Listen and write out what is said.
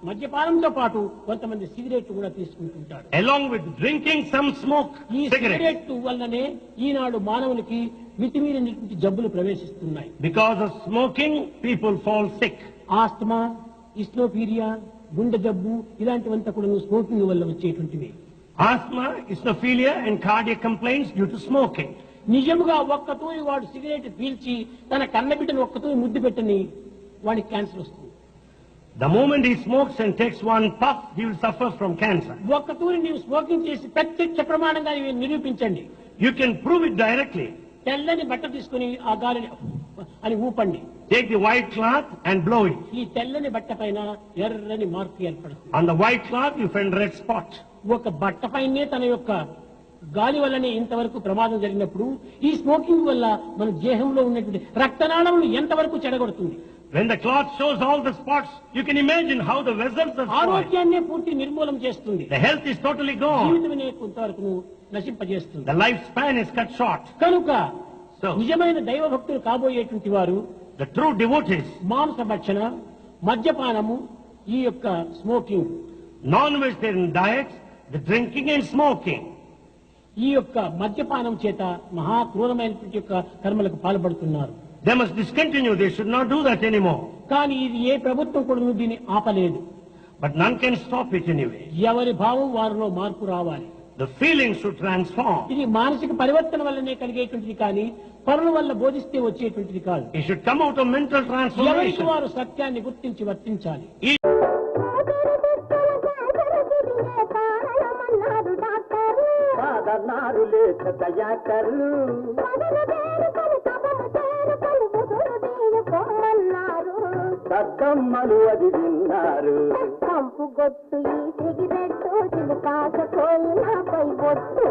మద్యపానంతో పాటు కొంతమంది సిగరెట్ కూడా తీసుకుంటుంటారు. Along with drinking, some smoke ఈ cigarettes. సిగరెట్ వల్లనే ఈనాడు మానవునికి మితిమీరినటువంటి జబ్బులు ప్రవేశిస్తున్నాయి. Because of smoking, people fall sick. ఆస్తమా, ఇస్నోఫీరియా, గుండె జబ్బు ఇలాంటివంతా కూడా స్మోకింగ్ వల్ల వచ్చేటువంటివి. Asthma, eosinophilia and cardiac complaints due to smoking. నిజముగా ఒక్కతూరి వాడు సిగరెట్ పీల్చి తన కన్నబిడ్డను ఒక్కతూరి ముద్దు పెట్టని వాడికి క్యాన్సర్ వస్తుంది. The moment he smokes and takes one puff, he will suffer from cancer. ఒక్కతూరి నీవు స్మోకింగ్ చేసి ప్రత్యక్ష ప్రమాణంగా నిరూపించండి. You can prove it directly. తెల్లని బట్ట తీసుకుని ఆ గాలిని అని ఊపండి. Take the white cloth and blow it. ఈ తెల్లని బట్ట పైన ఎర్రని మార్పు ఏర్పడుతుంది. On the white cloth, you find red spot. ఒక బట్ట పైనే తన యొక్క గాలి వల్లనే ఇంతవరకు ప్రమాదం జరిగినప్పుడు ఈ స్మోకింగ్ వల్ల మన దేహంలో ఉన్నటువంటి రక్తనాళములు ఎంతవరకు చెడగొడుతుంది. When the cloth shows all the spots, you can imagine how the vessels are spoiled. ఆరోగ్యాన్ని పూర్తి నిర్మూలం చేస్తుంది. The health is totally gone. జీవితమే కొంతవరకు నశింపజేస్తుంది. The lifespan is cut short. కనుక So, నిజమైన దైవ భక్తులు కాబోయేటువంటి వారు the true devotees, మాంసభక్షణ, మద్యపానము, ఈ యొక్క smoking, non-vegetarian diets, the drinking and smoking, ఈ యొక్క మద్యపానం చేత మహా క్రూరమైనటువంటి యొక్క కర్మలకు పాల్పడుతున్నారు. they must discontinue. They should not do that anymore. కానీ ఇది ఏ ప్రభుత్వం కూడా దీన్ని ఆపలేదు. But none can stop it anyway. ఎవరి భావం వారిలో మార్పు రావాలి. The feelings should transform. ఇది మానసిక పరివర్తన వల్లనే కలిగేటువంటిది కానీ పరుల వల్ల బోధిస్తే వచ్చేటువంటిది కాదు. It should come out of mental ఎవరికి transformation. వారు సత్యాన్ని గుర్తించి వర్తించాలి. దద్దమ్మలు అది విన్నారు కంపు గొట్టు ఈ సిగరెట్టు చిలుకాకపోయినా పై బొట్టు